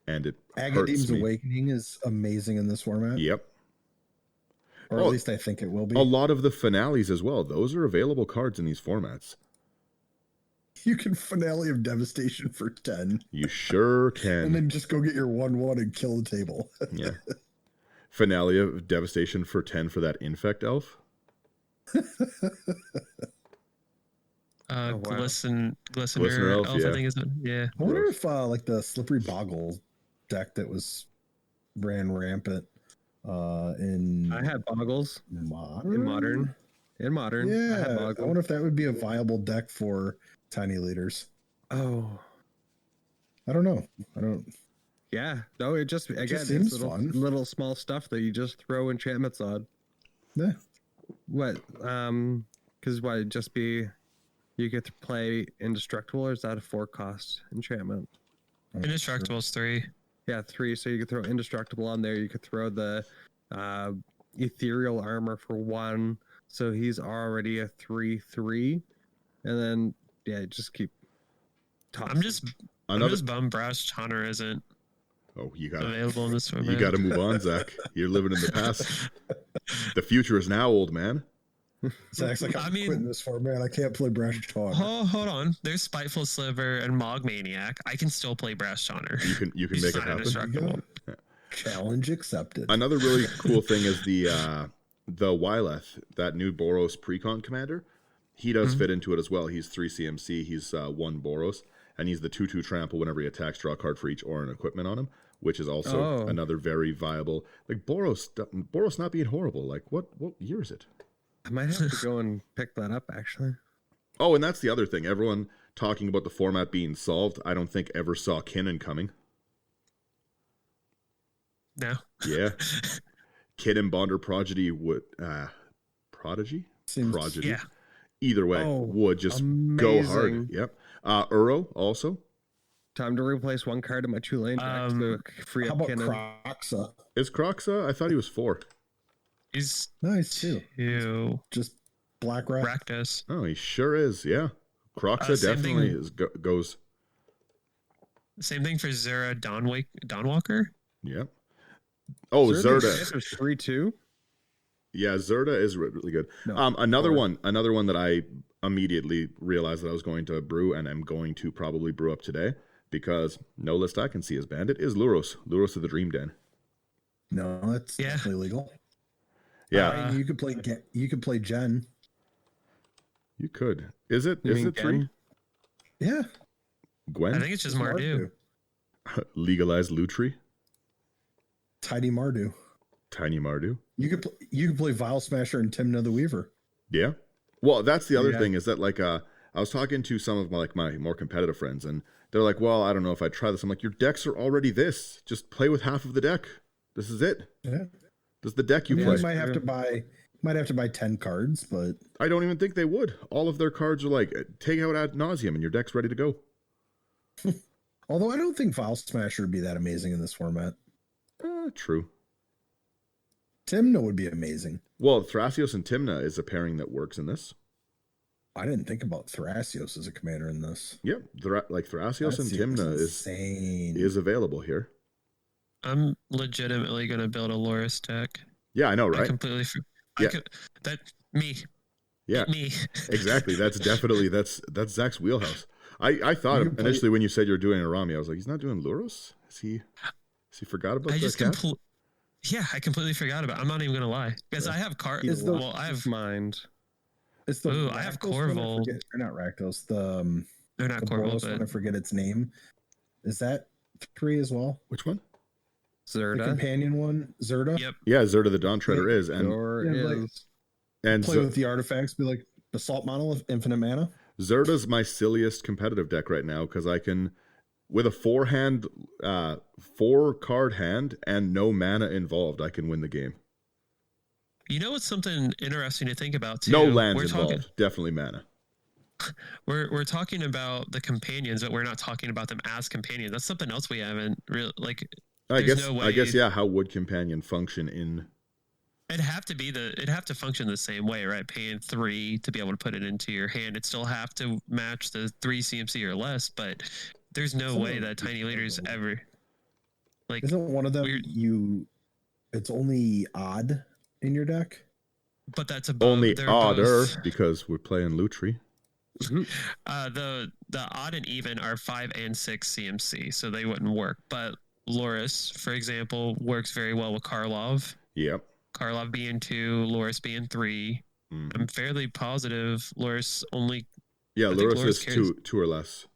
and it hurts Agadeem's me. Awakening is amazing in this format. Yep. Or Oh, at least I think it will be. A lot of the finales as well. Those are available cards in these formats. You can Finale of Devastation for 10. You sure And can. then just go get your 1/1 and kill the table. Yeah. Finale of Devastation for 10 for that Infect Elf. wow. Glistener Elf, Elf, yeah. I think is it. Yeah. I wonder if like the Slippery Boggle deck that ran rampant in I had Boggles Modern. in Modern. I Yeah, had I Boggles. wonder if that would be a viable deck for Tiny Leaders. Oh, I don't know. yeah. No, it just again just it's seems fun. little small stuff that you just throw enchantments on. Yeah. What? Because why? It'd just be you get to play Indestructible, or is that a 4-cost enchantment? Indestructible's 3. Yeah, 3. So you could throw Indestructible on there. You could throw the Ethereal Armor for 1. So he's already a 3/3, and then yeah, just keep. I'm just bummed Brash Hunter isn't Oh, you got available in this format. You got to move on, Zach. You're living in the past. The future is now, old man. Zach's like, I'm quitting this format. I can't play Brash Talk. Hold on. There's Spiteful Sliver and Mog Maniac. I can still play Brash Hunter. You can He's make it not happen. indestructible. Challenge accepted. Another really cool thing is the Wyleth, that new Boros Precon commander. He does fit into it as well. He's 3 CMC. He's 1 Boros, and he's the 2/2 trample whenever he attacks. Draw a card for each aura and equipment on him, which is also another very viable. Like Boros not being horrible. Like what year is it? I might have to go and pick that up actually. Oh, and that's the other thing. Everyone talking about the format being solved, I don't think ever saw Kinnan coming. No. Yeah. Kinnan Bonder Prodigy would Prodigy? Seems- Prodigy. Yeah. Either way, would just go hard. amazing. Yep. Uro also. Time to replace 1 card in my 2-lane deck to free How up about Kinnan. Is Croxa? I thought he was 4. He's Nice too. 2. Just Black Rat. Rakdos. Oh, he sure is. Yeah. Croxa Same definitely thing. is goes. Same thing for Zera Dawnwalker. Yep. Oh, Zerda. There's 3-2. Yeah, Zerda is really good. No, another 4. one that I immediately realized that I was going to brew and am going to probably brew up today because no list I can see as banned it is Luros. Luros of the Dream Den. No, that's definitely legal. Yeah, You could play Jen. you could. Is it? You Is mean it 3? Gen? Yeah. Gwen? I think it's just Mardu. Legalized Lutri? Tidy Mardu. Tiny Mardu? You could play Vile Smasher and Timna the Weaver. Yeah. Well, that's the other Yeah. thing is that like I was talking to some of my more competitive friends and they're like, well, I don't know if I'd try this. I'm like, your decks are already this. Just play with half of the deck. This is it. Yeah. This is the deck you You play. might have to buy 10 cards, but I don't even think they would. All of their cards are like take out ad nauseum and your deck's ready to go. although I don't think Vile Smasher would be that amazing in this format. True. Timna would be amazing. Well, Thrasios and Timna is a pairing that works in this. I didn't think about Thrasios as a commander in this. Yep. Thrasios and Timna insane. is available here. I'm legitimately gonna build a Loris deck. Yeah, I know, I right? completely. Yeah. Me. Yeah. Me. Exactly. That's definitely that's Zach's wheelhouse. I thought You can play- initially when you said you're doing Arami, I was like, he's not doing Luros? Has he forgot about I the just cat? I completely forgot about. I'm not even gonna lie because I have Is the I have. mind. It's the Ooh, I have Rakdos one, Corval. Or not Rakdos. They're not The Corval, Boros one, I but forget its name. Is that 3 as well? Which one? The Zerda. companion one, Zerda. yep. Yeah, Zerda the Dawn Treader is Sure Yeah, like- is. and Play with the artifacts, be like Assault Monolith, Infinite Mana. Zerda's my silliest competitive deck right now because I can, with a 4-card hand and no mana involved, I can win the game. You know what's something interesting to think about too? No lands We're involved, talking. definitely mana. We're talking about the companions, but we're not talking about them as companions. That's something else we haven't really like. I There's guess no I guess way- yeah. How would Companion function in? It'd have to function the same way, right? Paying 3 to be able to put it into your hand. It'd still have to match the 3 CMC or less, but there's no Some way of that them Tiny do Leaders though. ever like. Isn't one of them Weird. it's only odd in your deck? But that's above. Only they're odder both- because we're playing Lutri. the odd and even are 5 and 6 CMC, so they wouldn't work. But Loris, for example, works very well with Karlov. Yep. Karlov being 2, Loris being 3. Mhm. I'm fairly positive Loris only. Yeah, I think Luris Loris is carries- two or less.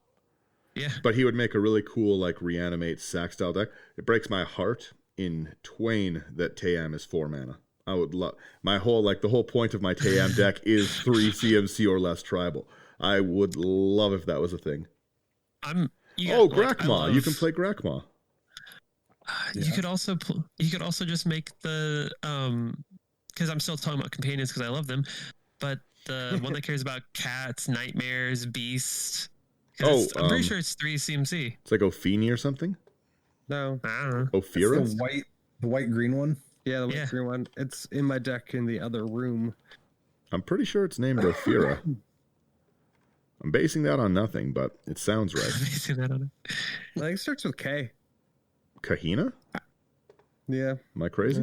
Yeah, But he would make a really cool like reanimate sack style deck. It breaks my heart in twain that Tayam is 4 mana. I would love my whole the whole point of my Tayam deck is 3 CMC or less tribal. I would love if that was a thing. Grakma. You can play Grakma. You could also just make the because I'm still talking about companions because I love them, but the one that cares about cats, nightmares, beasts. I'm pretty sure it's 3 CMC. It's like Ophini or something. No. I don't know. Ophira. It's the white green one. Yeah, the Yeah. green one. It's in my deck in the other room. I'm pretty sure it's named Ophira. I'm basing that on nothing, but it sounds right. Basing that on it. I think it starts with K. Kahina? Yeah. Am I crazy?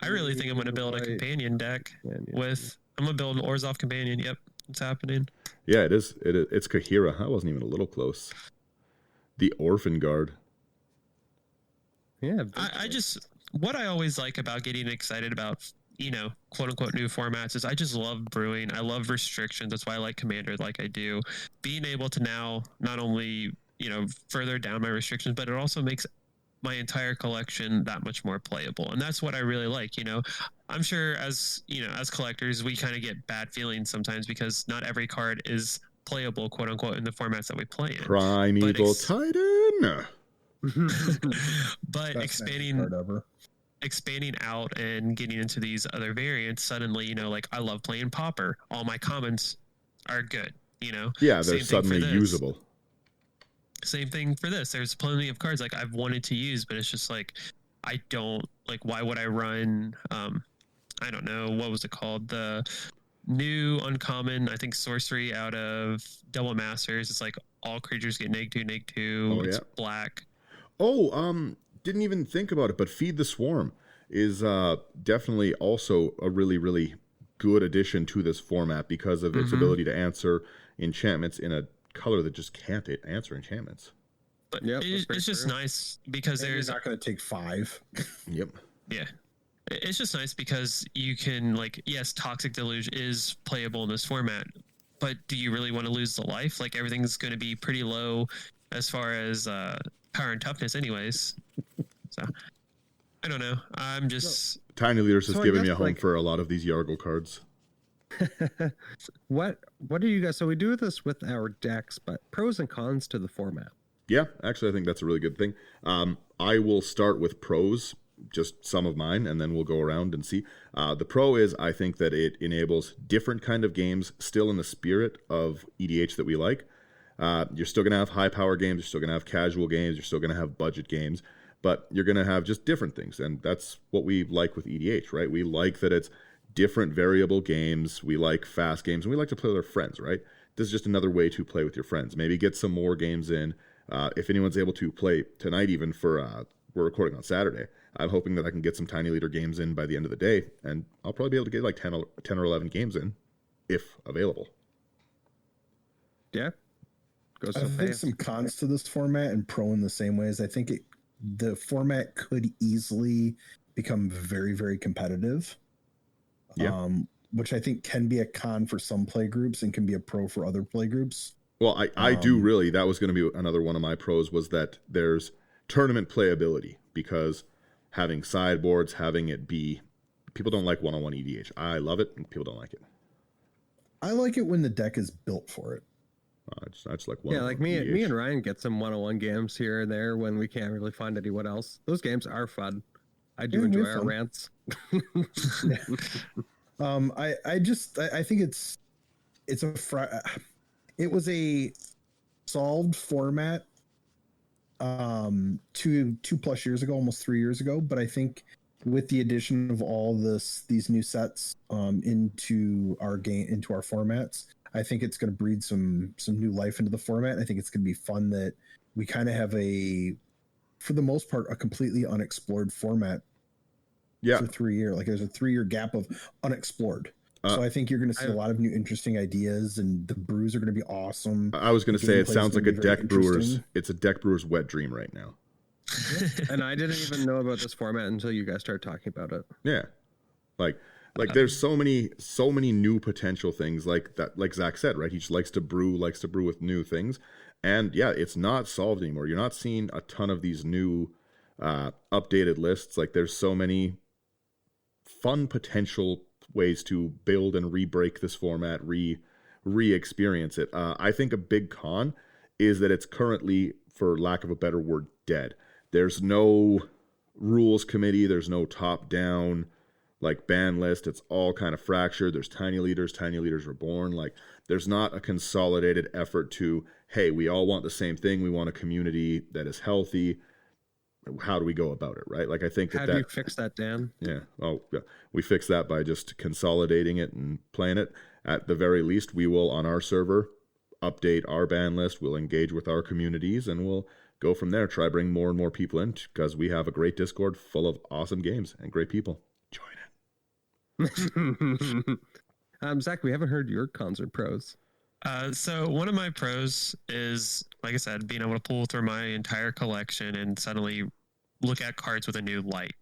I really think I'm going to build a Right. companion deck Companion. with. I'm going to build an Orzhov companion. Yep, it's happening. Yeah, it is. It's Kahira. I wasn't even a little close. The Orphan Guard. Yeah. I just what I always like about getting excited about quote unquote new formats is I just love brewing. I love restrictions. That's why I like Commander like I do. Being able to now not only further down my restrictions, but it also makes my entire collection that much more playable, and that's what I really like. I'm sure as collectors we kind of get bad feelings sometimes because not every card is playable quote unquote in the formats that we play in. Primeval Titan. But Best magic card ever. expanding out and getting into these other variants, suddenly, like I love playing Pauper. All my commons are good, Yeah, Same they're thing for suddenly this. usable. Same thing for this. There's plenty of cards like I've wanted to use, but it's just like I don't why would I run I don't know, what was it called? The new uncommon, I think, sorcery out of Double Masters. It's like all creatures get neg 2. Oh, It's yeah. black. Oh, didn't even think about it, but Feed the Swarm is definitely also a really, really good addition to this format because of its ability to answer enchantments in a color that just can't answer enchantments. But Yep, that's very it's just true. nice because And there's you're not going to take 5. Yep. yeah. It's just nice because you can, like, yes, Toxic Deluge is playable in this format, but do you really want to lose the life? Like, everything's going to be pretty low as far as power and toughness anyways. So, I don't know. I'm just... Tiny Leaders has So I given me guess, a home like- for a lot of these Yargle cards. What do you guys? So we do this with our decks, but pros and cons to the format. Yeah, actually, I think that's a really good thing. I will start with pros, just some of mine, and then we'll go around and see. The pro is I think that it enables different kind of games, still in the spirit of EDH that we like. You're still going to have high power games, you're still going to have casual games, you're still going to have budget games, but you're going to have just different things, and that's what we like with EDH, right? We like that it's different variable games, we like fast games, and we like to play with our friends, right? This is just another way to play with your friends. Maybe get some more games in. If anyone's able to play tonight, even for we're recording on Saturday, I'm hoping that I can get some Tiny Leader games in by the end of the day, and I'll probably be able to get like 10 or 11 games in, if available. Yeah, goes I so think fast. some cons to this format and pro in the same ways. I think the format could easily become very, very competitive. Yeah. Which I think can be a con for some play groups and can be a pro for other play groups. Well, I do really, that was going to be another one of my pros, was that there's tournament playability, because having sideboards, having it be, people don't like one-on-one EDH. I love it, and people don't like it. I like it when the deck is built for it. I just like Yeah, one-on-one like me EDH. and Ryan get some 101 games here and there when we can't really find anyone else. Those games are fun. I do Yeah, enjoy they're our fun. rants. I think it's it was a solved format 2+ years ago, almost 3 years ago, but I think with the addition of all these new sets into our formats, I think it's going to breed some new life into the format. I think it's going to be fun that we kind of have for the most part, a completely unexplored format. Yeah. For 3 years, like there's a 3-year gap of unexplored. So I think you're going to see a lot of new interesting ideas, and the brews are going to be awesome. I was going to say, it sounds like a deck brewer's. interesting. It's a deck brewer's wet dream right now. And I didn't even know about this format until you guys started talking about it. Yeah, like there's so many new potential things like that. Like Zach said, right? He just likes to brew with new things, and yeah, it's not solved anymore. You're not seeing a ton of these new updated lists. Like there's so many fun potential ways to build and re-break this format, re-experience it. I think a big con is that it's currently, for lack of a better word, dead. There's no rules committee. There's no top-down like ban list. It's all kind of fractured. There's Tiny Leaders. Tiny Leaders Reborn. Like there's not a consolidated effort to, hey, we all want the same thing. We want a community that is healthy. How do we go about it, right? Like I think How do you fix that, Dan? Yeah. Oh, yeah. We fix that by just consolidating it and playing it. At the very least, we will, on our server, update our ban list. We'll engage with our communities, and we'll go from there. Try bring more and more people in, because we have a great Discord full of awesome games and great people. Join it. Zach, we haven't heard your cons or pros. So one of my pros is, like I said, being able to pull through my entire collection and suddenly look at cards with a new light.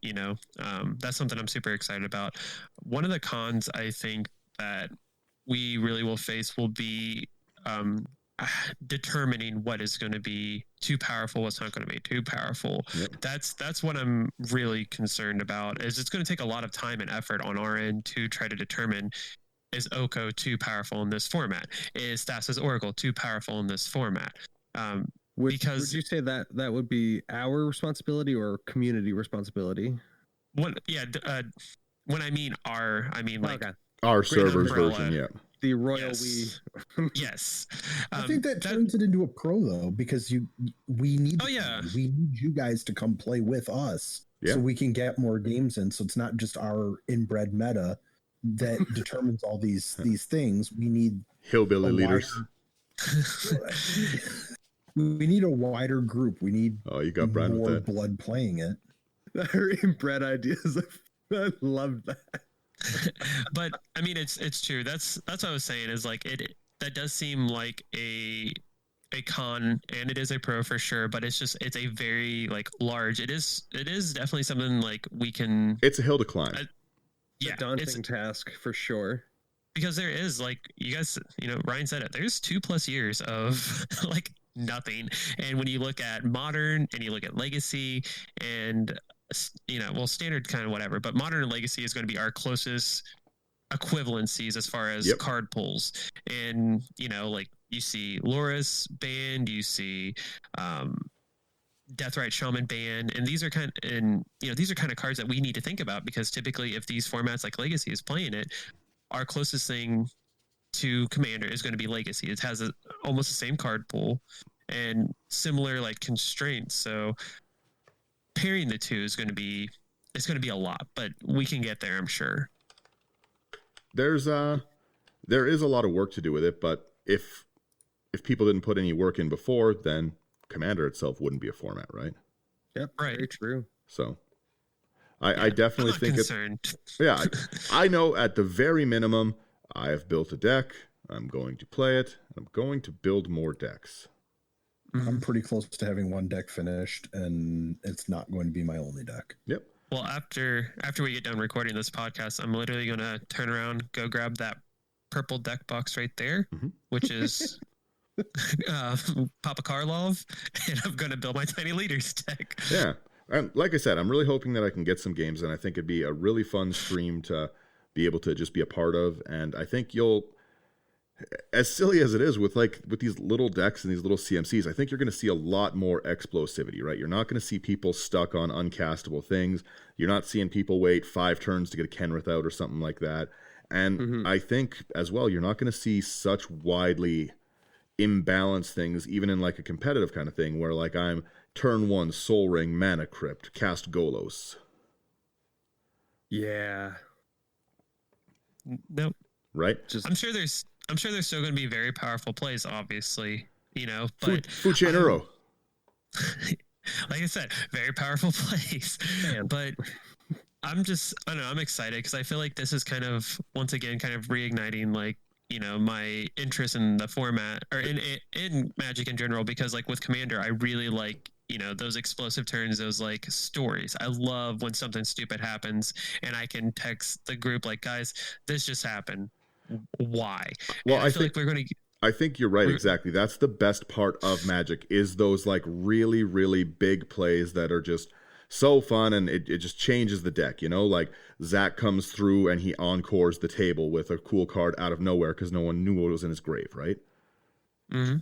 That's something I'm super excited about. One of the cons I think that we really will face will be determining what is going to be too powerful, what's not going to be too powerful. Yep. That's what I'm really concerned about. Is it's going to take a lot of time and effort on our end to try to determine, is Oko too powerful in this format? Is Thassa's Oracle too powerful in this format? Would Because you say that would be our responsibility or community responsibility? when I mean our, I mean like Okay. Our Great server's umbrella. version, yeah. The royal yes. Yes. I think that turns it into a pro though, because we need we need you guys to come play with us, Yeah. so we can get more games in. So it's not just our inbred meta, that determines all these things. We need Hillbilly a leaders. We need a wider group. We need Oh, you got Brian with more that. blood playing it. Inbred ideas. I love that. But I mean, it's true. That's what I was saying. Is like that does seem like a con, and it is a pro for sure. But it's a very like large. It is definitely something like we can. It's a hill to climb. A daunting task for sure. Because there is, like you guys, Ryan said it. There's 2+ years of like nothing, and when you look at modern and you look at legacy, and standard kind of whatever, but modern and legacy is going to be our closest equivalencies as far as card pulls. And like you see Loris banned, you see Deathrite Shaman ban, and these are kind of cards that we need to think about, because typically if these formats like Legacy is playing it, our closest thing to Commander is going to be Legacy. It has almost the same card pool and similar like constraints. So pairing the two is going to be a lot, but we can get there, I'm sure. There is a lot of work to do with it, but if people didn't put any work in before, then Commander itself wouldn't be a format, right? Yep, right. Very true. So I definitely think concerned. I know at the very minimum, I have built a deck. I'm going to play it. I'm going to build more decks. I'm pretty close to having one deck finished, and it's not going to be my only deck. Yep. Well, after we get done recording this podcast, I'm literally going to turn around, go grab that purple deck box right there, which is Papa Karlov, and I'm going to build my Tiny Leaders deck. Yeah. And like I said, I'm really hoping that I can get some games, and I think it'd be a really fun stream to be able to just be a part of. And I think you'll, as silly as it is with these little decks and these little CMCs, I think you're going to see a lot more explosivity, right? You're not going to see people stuck on uncastable things. You're not seeing people wait 5 turns to get a Kenrith out or something like that. And I think as well, you're not going to see such widely imbalanced things, even in like a competitive kind of thing where like I'm turn 1 Soul Ring, Mana Crypt, cast Golos. Yeah. Nope. Right? I'm sure there's still going to be very powerful plays, obviously, but Fuchain Uro. Like I said, very powerful plays. Man. But I don't know, I'm excited because I feel like this is kind of, once again, kind of reigniting like, my interest in the format or in Magic in general, because like with Commander, I really like, those explosive turns, those like stories. I love when something stupid happens and I can text the group like, guys, this just happened. Why? Well, I feel like we're going to. I think you're right. Exactly. That's the best part of Magic, is those like really, really big plays that are just so fun, and it just changes the deck, like Zach comes through and he encores the table with a cool card out of nowhere because no one knew what was in his grave, right? Mm-hmm.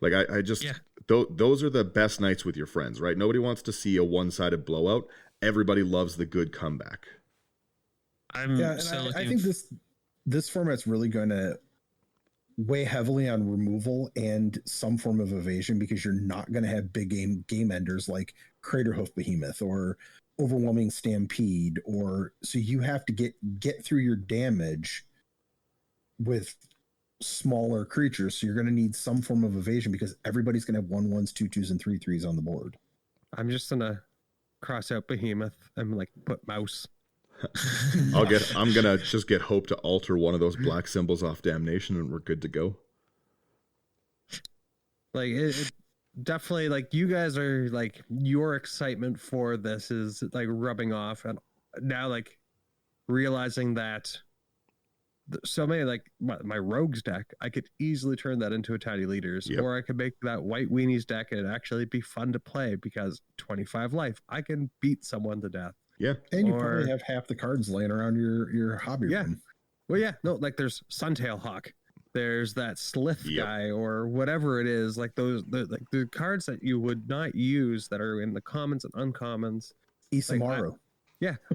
Like I just, those are the best nights with your friends, right? Nobody wants to see a one-sided blowout. Everybody loves the good comeback. I think this format's really going to weigh heavily on removal and some form of evasion, because you're not going to have big game enders like Craterhoof Behemoth or Overwhelming Stampede, so you have to get through your damage with smaller creatures. So you're going to need some form of evasion, because everybody's going to have 1/1s, 2/2s, and 3/3s on the board. I'm just gonna cross out Behemoth and like put mouse. I'm gonna just get Hope to alter one of those black symbols off Damnation, and we're good to go. Like it definitely, like, you guys are like, your excitement for this is like rubbing off, and now like realizing that so many, like my rogues deck, I could easily turn that into a Tiny Leaders, or I could make that White Weenies deck and it'd actually be fun to play, because 25 life, I can beat someone to death. Yeah. And you probably have half the cards laying around your hobby room. Well, yeah, no, like there's Suntail Hawk, there's that Slith guy, or whatever it is, like the cards that you would not use that are in the commons and uncommons. Isamaru.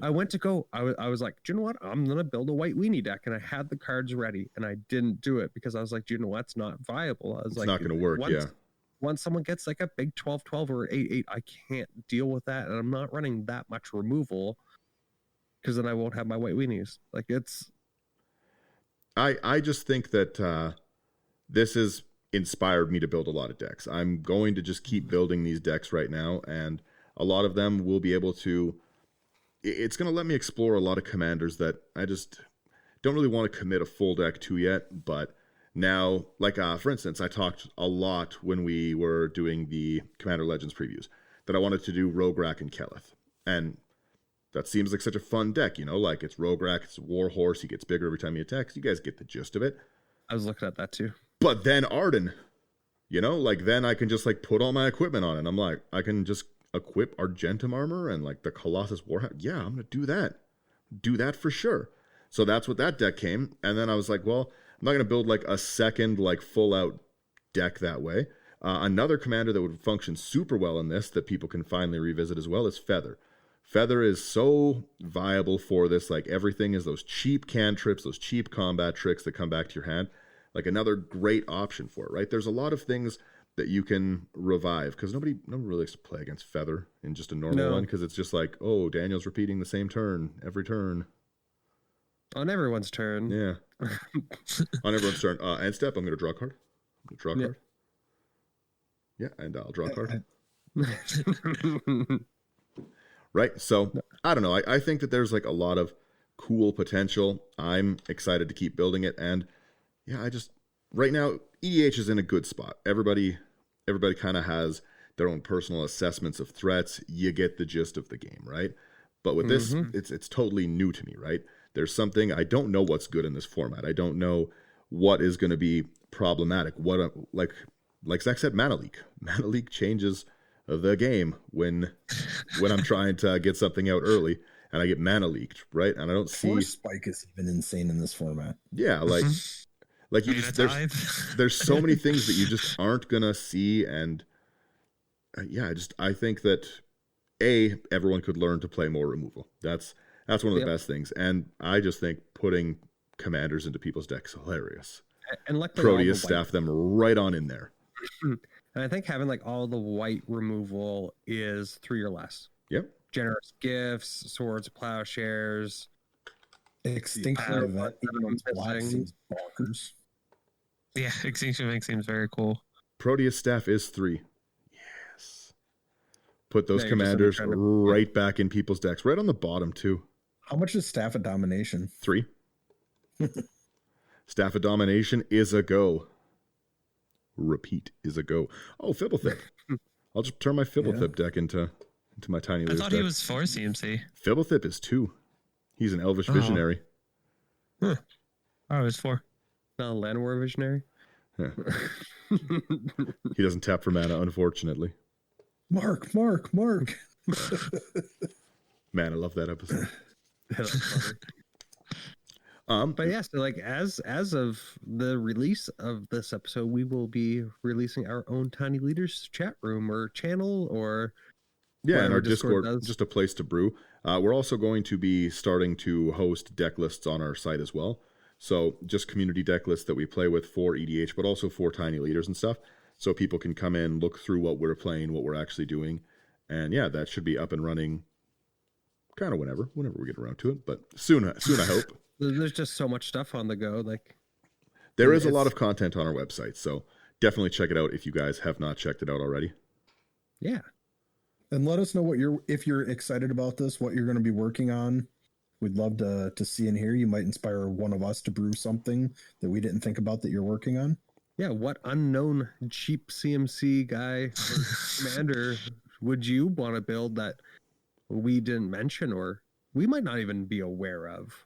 I went to go, I was like, do you know what? I'm going to build a White Weenie deck, and I had the cards ready, and I didn't do it because I was like, do you know what? It's not viable. I was it's not going to work, once someone gets like a big 12/12 or 8/8, I can't deal with that, and I'm not running that much removal, because then I won't have my White Weenies. Like, it's I just think that this has inspired me to build a lot of decks. I'm going to just keep building these decks right now, and a lot of them will be able to. It's going to let me explore a lot of commanders that I just don't really want to commit a full deck to yet. But now, like for instance, I talked a lot when we were doing the Commander Legends previews that I wanted to do Rograk and Keleth, and that seems like such a fun deck, you know, like it's Rograk, it's Warhorse, he gets bigger every time he attacks. You guys get the gist of it. I was looking at that too. But then Arden, you know, like then I can just like put all my equipment on it. I'm like, I can just equip Argentum armor and like the Colossus Warhammer. Yeah, I'm going to do that. Do that for sure. So that's what that deck came. And then I was like, well, I'm not going to build like a second like full out deck that way. Another commander that would function super well in this that people can finally revisit as well is Feather. Feather is so viable for this. Like everything is those cheap cantrips, those cheap combat tricks that come back to your hand. Like another great option for it, right? There's a lot of things that you can revive because nobody really likes to play against Feather in just a normal one because it's just like, oh, Daniel's repeating the same turn every turn. On everyone's turn. Yeah. On everyone's turn. End step, I'm going to draw a card. Draw a card. Yeah, and I'll draw a card. Right? So, I don't know. I think that there's like a lot of cool potential. I'm excited to keep building it. And yeah, right now, EDH is in a good spot. Everybody kind of has their own personal assessments of threats. You get the gist of the game, right? But with this, it's totally new to me, right? There's something, I don't know what's good in this format. I don't know what is going to be problematic. Like Zach said, Mana Leak. Mana Leak changes the game when I'm trying to get something out early and I get Mana Leaked, right? And I don't see... Force Spike is even insane in this format. Yeah, like you just... There's so many things that you just aren't going to see, and I think that, everyone could learn to play more removal. That's one of the best things. And I just think putting commanders into people's decks is hilarious. And like Proteus staff them right on in there. And I think having like all the white removal is 3 or less. Yep. Generous Gifts, Swords of Plowshares. Extinction Event, even on black seems bonkers. Yeah, Extinction Event seems very cool. Proteus staff is 3. Yes. Put those commanders right back in people's decks. Right on the bottom, too. How much is Staff of Domination? 3. Staff of Domination is a go. Repeat is a go. Oh, Fibblethip. I'll just turn my Fibblethip deck into my tiny leaders. I thought he was 4 CMC. Fibblethip is 2. He's an Elvish Visionary. Huh. Oh, it's 4. Not a Land War Visionary. Yeah. He doesn't tap for mana, unfortunately. Mark. Man, I love that episode. But yeah, so like as of the release of this episode, we will be releasing our own Tiny Leaders chat room or channel or in our Discord just a place to brew. We're also going to be starting to host deck lists on our site as well. So just community deck lists that we play with for EDH, but also for Tiny Leaders and stuff. So people can come in, look through what we're playing, what we're actually doing. And yeah, that should be up and running kind of whenever we get around to it. But soon I hope. There's just so much stuff on the go. Like there is a lot of content on our website, so definitely check it out if you guys have not checked it out already. Yeah. And let us know if you're excited about this, what you're going to be working on. We'd love to see and hear. You might inspire one of us to brew something that we didn't think about that you're working on. Yeah, what unknown cheap CMC guy or commander would you want to build that we didn't mention or we might not even be aware of?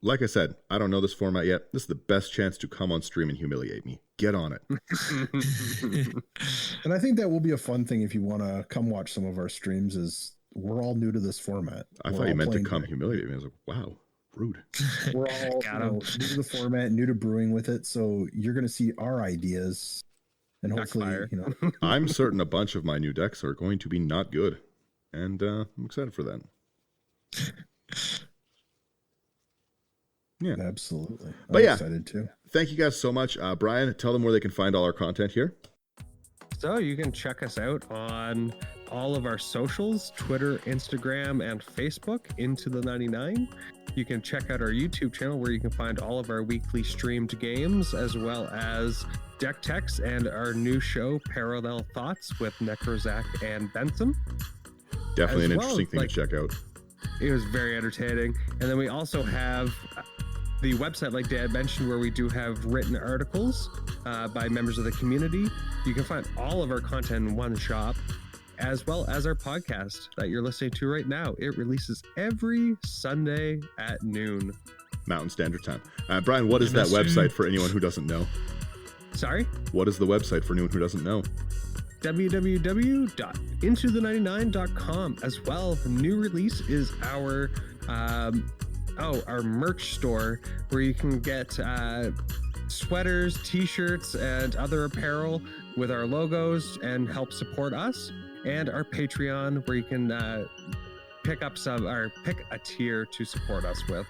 Like I said, I don't know this format yet. This is the best chance to come on stream and humiliate me. Get on it. And I think that will be a fun thing if you want to come watch some of our streams is we're all new to this format. I thought you meant to come humiliate me. I was like, wow, rude. We're all new to the format, new to brewing with it. So you're going to see our ideas and hopefully, I'm certain a bunch of my new decks are going to be not good. And I'm excited for that. Yeah, absolutely. I'm excited too. Thank you guys so much. Brian, tell them where they can find all our content here. So you can check us out on all of our socials, Twitter, Instagram, and Facebook, Into the 99. You can check out our YouTube channel where you can find all of our weekly streamed games, as well as deck techs and our new show, Parallel Thoughts, with Necrozak and Benson. Definitely As an well, interesting thing like, to check out. It was very entertaining. And then we also have the website, like Dad mentioned, where we do have written articles by members of the community. You can find all of our content in one shop, as well as our podcast that you're listening to right now. It releases every Sunday at noon. Mountain Standard Time. Brian, what is that website for anyone who doesn't know? Sorry? What is the website for anyone who doesn't know? www.intothe99.com. As well, the new release is our merch store, where you can get sweaters, t-shirts, and other apparel with our logos and help support us, and our Patreon, where you can pick a tier to support us with.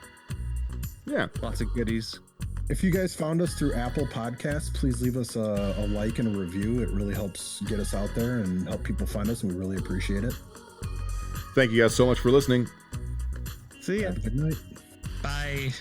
Yeah, lots of goodies. If you guys found us through Apple Podcasts, please leave us a like and a review. It really helps get us out there and help people find us, and we really appreciate it. Thank you guys so much for listening. See ya. Have a good night. Bye.